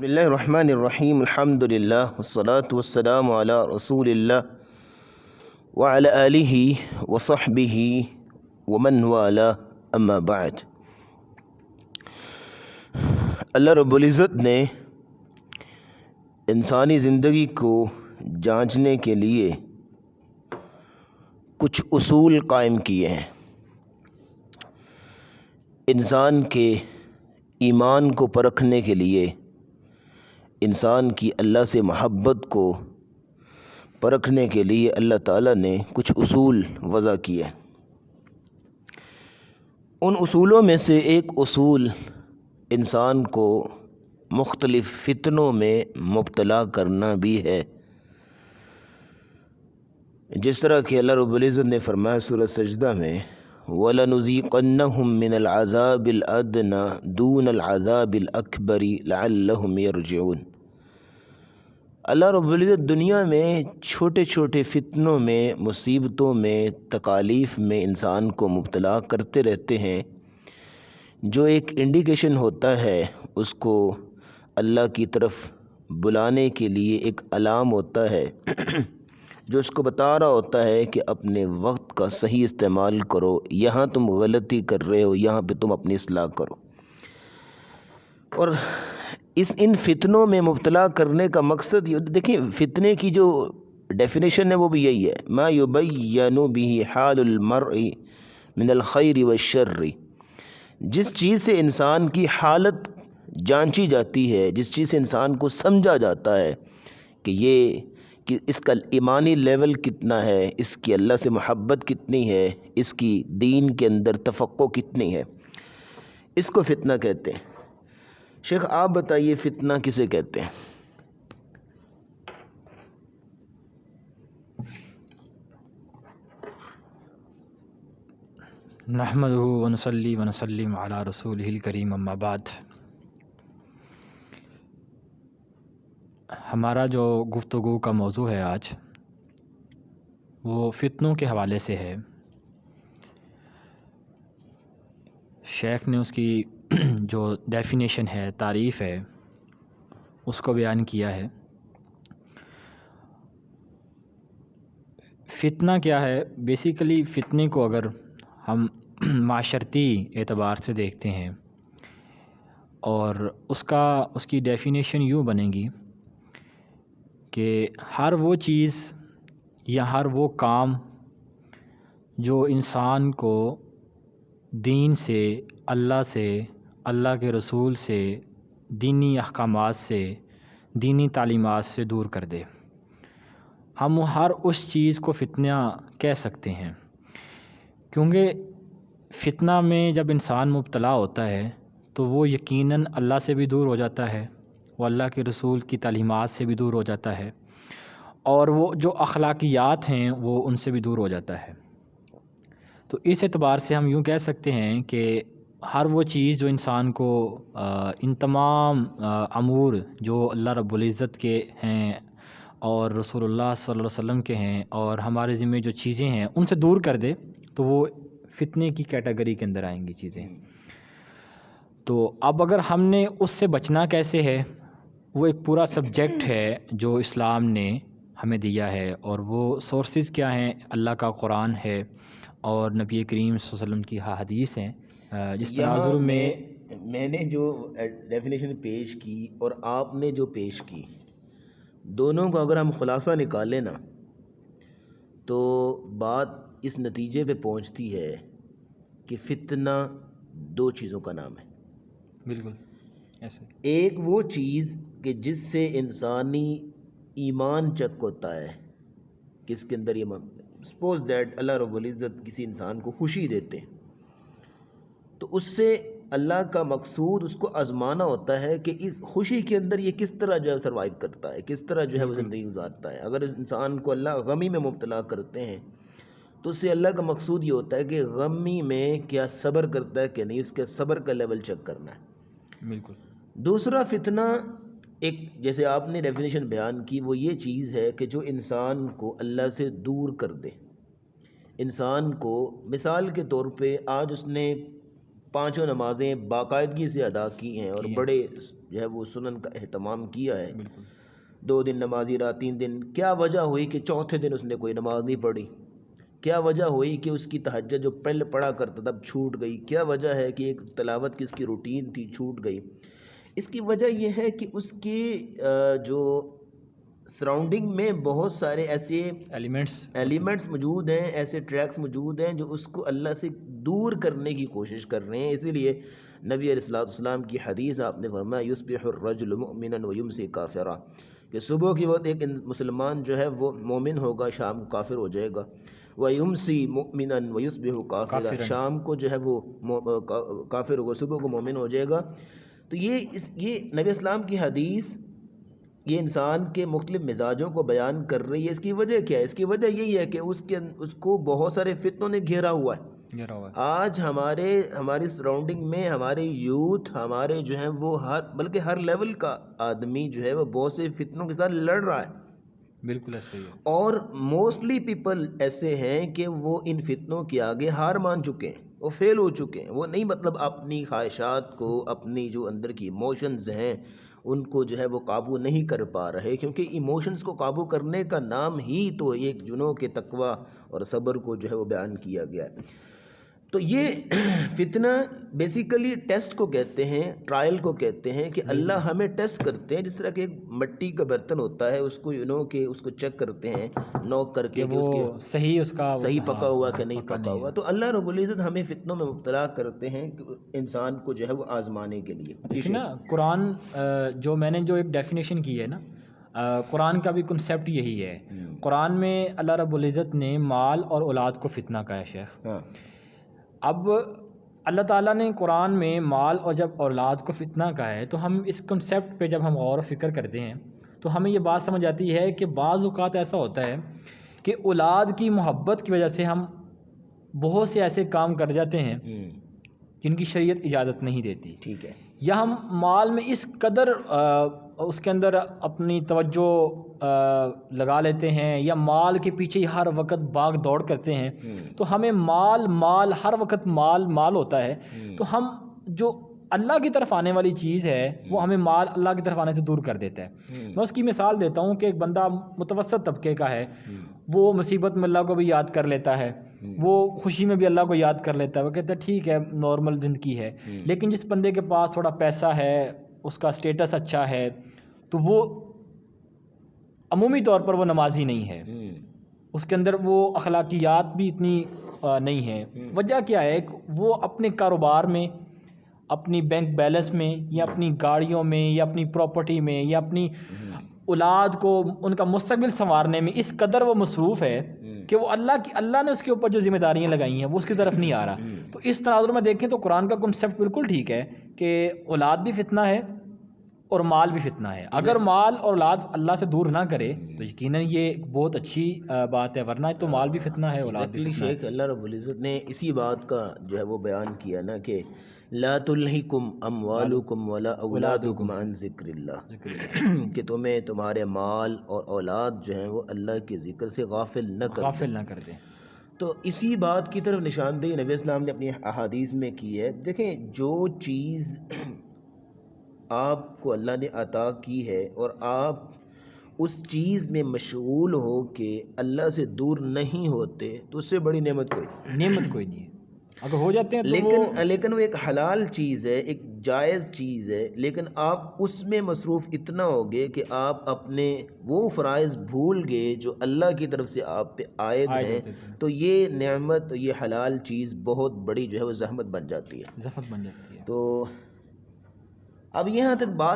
بسم اللہ الرحمن الرحیم الحمد للہ والصلاة والسلام علی رسول اللہ وعلی آلہ وصحبہ ومن والاه اما بعد۔ اللہ رب العزت نے انسانی زندگی کو جانچنے کے لیے کچھ اصول قائم کیے ہیں۔ انسان کے ایمان کو پرکھنے کے لیے، انسان کی اللہ سے محبت کو پرکھنے کے لیے اللہ تعالیٰ نے کچھ اصول وضع کیے۔ ان اصولوں میں سے ایک اصول انسان کو مختلف فتنوں میں مبتلا کرنا بھی ہے، جس طرح کہ اللہ رب العزت نے فرمایا سورۃ سجدہ میں وَلَنُذِيقَنَّهُم مِّنَ الْعَذَابِ الْأَدْنَىٰ دُونَ الْعَذَابِ الْأَكْبَرِ لَعَلَّهُمْ يَرْجِعُونَ۔ اللہ رب العزت دنیا میں چھوٹے چھوٹے فتنوں میں، مصیبتوں میں، تکالیف میں انسان کو مبتلا کرتے رہتے ہیں، جو ایک انڈیکیشن ہوتا ہے، اس کو اللہ کی طرف بلانے کے لیے ایک الارم ہوتا ہے جو اس کو بتا رہا ہوتا ہے کہ اپنے وقت کا صحیح استعمال کرو، یہاں تم غلطی کر رہے ہو، یہاں پہ تم اپنی اصلاح کرو۔ اور ان فتنوں میں مبتلا کرنے کا مقصد یہ، دیکھیں فتنے کی جو ڈیفینیشن ہے وہ بھی یہی ہے، ما یبین بہ حال المرء من الخیر والشر۔ جس چیز سے انسان کی حالت جانچی جاتی ہے، جس چیز سے انسان کو سمجھا جاتا ہے کہ اس کا ایمانی لیول کتنا ہے، اس کی اللہ سے محبت کتنی ہے، اس کی دین کے اندر تفقہ کتنی ہے، اس کو فتنہ کہتے ہیں۔ شیخ آپ بتائیے فتنہ کسے کہتے ہیں؟ نحمدہ ونصلی ونسلم علی رسولہ الکریم اما بعد۔ ہمارا جو گفتگو کا موضوع ہے آج، وہ فتنوں کے حوالے سے ہے۔ شیخ نے اس کی جو ڈیفینیشن ہے، تعریف ہے، اس کو بیان کیا ہے۔ فتنہ کیا ہے؟ بیسیکلی فتنے کو اگر ہم معاشرتی اعتبار سے دیکھتے ہیں اور اس کی ڈیفینیشن یوں بنے گی کہ ہر وہ چیز یا ہر وہ کام جو انسان کو دین سے، اللہ کے رسول سے، دینی احکامات سے، دینی تعلیمات سے دور کر دے، ہم ہر اس چیز کو فتنہ کہہ سکتے ہیں۔ کیونکہ فتنہ میں جب انسان مبتلا ہوتا ہے تو وہ یقیناً اللہ سے بھی دور ہو جاتا ہے، وہ اللہ کے رسول کی تعلیمات سے بھی دور ہو جاتا ہے، اور وہ جو اخلاقیات ہیں وہ ان سے بھی دور ہو جاتا ہے۔ تو اس اعتبار سے ہم یوں کہہ سکتے ہیں کہ ہر وہ چیز جو انسان کو ان تمام امور جو اللہ رب العزت کے ہیں اور رسول اللہ صلی اللہ علیہ وسلم کے ہیں اور ہمارے ذمہ جو چیزیں ہیں ان سے دور کر دے، تو وہ فتنے کی کیٹیگری کے اندر آئیں گی چیزیں۔ تو اب اگر ہم نے اس سے بچنا کیسے ہے، وہ ایک پورا سبجیکٹ ہے جو اسلام نے ہمیں دیا ہے، اور وہ سورسز کیا ہیں؟ اللہ کا قرآن ہے اور نبی کریم صلی اللہ علیہ وسلم کی حدیث ہیں۔ جس تناظر میں نے جو ڈیفینیشن پیش کی اور آپ نے جو پیش کی، دونوں کو اگر ہم خلاصہ نکالیں نا، تو بات اس نتیجے پہ پہنچتی ہے کہ فتنہ دو چیزوں کا نام ہے۔ بالکل ایسے، ایک وہ چیز کہ جس سے انسانی ایمان چک ہوتا ہے، کس کے اندر ایمان، سپوز دیٹ اللہ رب العزت کسی انسان کو خوشی دیتے ہیں، تو اس سے اللہ کا مقصود اس کو آزمانا ہوتا ہے کہ اس خوشی کے اندر یہ کس طرح جو ہے سروائیو کرتا ہے، کس طرح جو ہے وہ زندگی گزارتا ہے۔ اگر اس انسان کو اللہ غمی میں مبتلا کرتے ہیں تو اس سے اللہ کا مقصود یہ ہوتا ہے کہ غمی میں کیا صبر کرتا ہے کہ نہیں، اس کے صبر کا لیول چیک کرنا ہے۔ بالکل۔ دوسرا فتنہ، ایک جیسے آپ نے ڈیفینیشن بیان کی، وہ یہ چیز ہے کہ جو انسان کو اللہ سے دور کر دے۔ انسان کو مثال کے طور پہ آج اس نے 5 نمازیں باقاعدگی سے ادا کی ہیں اور بڑے جو ہے وہ سنن کا اہتمام کیا ہے، بالکل 2 دن نمازی رہا، 3 دن، کیا وجہ ہوئی کہ چوتھے دن اس نے کوئی نماز نہیں پڑھی؟ کیا وجہ ہوئی کہ اس کی تہجد جو پہلے پڑھا کرتا تھا چھوٹ گئی؟ کیا وجہ ہے کہ ایک تلاوت کی اس کی روٹین تھی چھوٹ گئی؟ اس کی وجہ یہ ہے کہ اس کی جو سراؤنڈنگ میں بہت سارے ایسے ایلیمنٹس موجود ہیں، ایسے ٹریکس موجود ہیں جو اس کو اللہ سے دور کرنے کی کوشش کر رہے ہیں۔ اسی لیے نبی علیہ السلام کی حدیث آپ نے فرمایا یصبح الرجل مؤمنا ویمسی کافرا، کہ صبح کی وقت ایک مسلمان جو ہے وہ مومن ہوگا، شام کو کافر ہو جائے گا، ویمسی مؤمنا ویصبح کافرا، شام کو جو ہے وہ کافر ہوگا، صبح کو مومن ہو جائے گا۔ تو یہ نبی اسلام کی حدیث یہ انسان کے مختلف مزاجوں کو بیان کر رہی ہے۔ اس کی وجہ کیا ہے؟ اس کی وجہ یہی ہے کہ اس کو بہت سارے فتنوں نے گھیرا ہوا ہے۔ آج ہماری سراؤنڈنگ میں ہمارے یوتھ، ہمارے جو ہیں وہ بلکہ ہر لیول کا آدمی جو ہے وہ بہت سے فتنوں کے ساتھ لڑ رہا ہے۔ بالکل ایسے ہی ہے، اور موسٹلی پیپل ایسے ہیں کہ وہ ان فتنوں کے آگے ہار مان چکے ہیں، وہ فیل ہو چکے ہیں، وہ نہیں مطلب اپنی خواہشات کو، اپنی جو اندر کی ایموشنز ہیں ان کو جو ہے وہ قابو نہیں کر پا رہے، کیونکہ ایموشنز کو قابو کرنے کا نام ہی تو ایک جنوں کے تقوی اور صبر کو جو ہے وہ بیان کیا گیا ہے۔ تو یہ فتنہ بیسیکلی ٹیسٹ کو کہتے ہیں، ٹرائل کو کہتے ہیں، کہ اللہ ہمیں ٹیسٹ کرتے ہیں، جس طرح کہ ایک مٹی کا برتن ہوتا ہے، اس کو کہ اس کو چیک کرتے ہیں نوک کر کے کہ اس کے صحیح پکا ہوا کہ نہیں پکا ہوا۔ تو اللہ رب العزت ہمیں فتنوں میں مبتلا کرتے ہیں انسان کو جو ہے وہ آزمانے کے لیے۔ نا قرآن جو میں نے جو ایک ڈیفینیشن کی ہے نا، قرآن کا بھی کنسیپٹ یہی ہے۔ قرآن میں اللہ رب العزت نے مال اور اولاد کو فتنہ کہا ہے شیخ۔ اب اللہ تعالیٰ نے قرآن میں مال اور جب اولاد کو فتنہ کہا ہے تو ہم اس کنسیپٹ پہ جب ہم غور و فکر کرتے ہیں تو ہمیں یہ بات سمجھ آتی ہے کہ بعض اوقات ایسا ہوتا ہے کہ اولاد کی محبت کی وجہ سے ہم بہت سے ایسے کام کر جاتے ہیں جن کی شریعت اجازت نہیں دیتی، ٹھیک ہے، یا ہم مال میں اس قدر اس کے اندر اپنی توجہ لگا لیتے ہیں یا مال کے پیچھے ہر وقت بھاگ دوڑ کرتے ہیں، تو ہمیں مال ہر وقت مال ہوتا ہے، تو ہم جو اللہ کی طرف آنے والی چیز ہے وہ ہمیں مال اللہ کی طرف آنے سے دور کر دیتا ہے۔ میں اس کی مثال دیتا ہوں کہ ایک بندہ متوسط طبقے کا ہے، وہ مصیبت میں اللہ کو بھی یاد کر لیتا ہے، وہ خوشی میں بھی اللہ کو یاد کر لیتا ہے، وہ کہتا ہے ٹھیک ہے نارمل زندگی ہے۔ لیکن جس بندے کے پاس تھوڑا پیسہ ہے، اس کا سٹیٹس اچھا ہے، تو وہ عمومی طور پر وہ نمازی نہیں ہے، اس کے اندر وہ اخلاقیات بھی اتنی نہیں ہے۔ وجہ کیا ہے؟ وہ اپنے کاروبار میں، اپنی بینک بیلنس میں، یا اپنی گاڑیوں میں، یا اپنی پراپرٹی میں، یا اپنی اولاد کو ان کا مستقبل سنوارنے میں اس قدر وہ مصروف ہے کہ وہ اللہ نے اس کے اوپر جو ذمہ داریاں لگائی ہیں وہ اس کی طرف نہیں آ رہا۔ تو اس تناظر میں دیکھیں تو قرآن کا کنسیپٹ بالکل ٹھیک ہے کہ اولاد بھی فتنہ ہے اور مال بھی فتنہ ہے۔ اگر مال اور اولاد اللہ سے دور نہ کرے تو یقیناً یہ ایک بہت اچھی بات ہے، ورنہ تو مال بھی فتنہ ہے، اولاد بھی فتنہ ہے۔ شیخ اللہ رب العزت نے اسی بات کا جو ہے وہ بیان کیا نا کہ لا تلہکم اموالکم ولا اولادکم عن ذکر اللہ، کہ تمہیں تمہارے مال اور اولاد جو ہیں وہ اللہ کے ذکر سے غافل نہ کر دیں۔ تو اسی بات کی طرف نشاندہی نبی اسلام نے اپنی احادیث میں کی ہے۔ دیکھیں جو چیز آپ کو اللہ نے عطا کی ہے اور آپ اس چیز میں مشغول ہو کے اللہ سے دور نہیں ہوتے تو اس سے بڑی نعمت کوئی نہیں ہے۔ اگر ہو جاتے ہیں تو لیکن وہ ایک حلال چیز ہے، ایک جائز چیز ہے، لیکن آپ اس میں مصروف اتنا ہوگے کہ آپ اپنے وہ فرائض بھول گئے جو اللہ کی طرف سے آپ پہ عائد ہیں، تو یہ نعمت، یہ حلال چیز بہت بڑی جو ہے وہ زحمت بن جاتی ہے۔ زحمت بن جاتی ہے۔ تو اب یہاں تک بات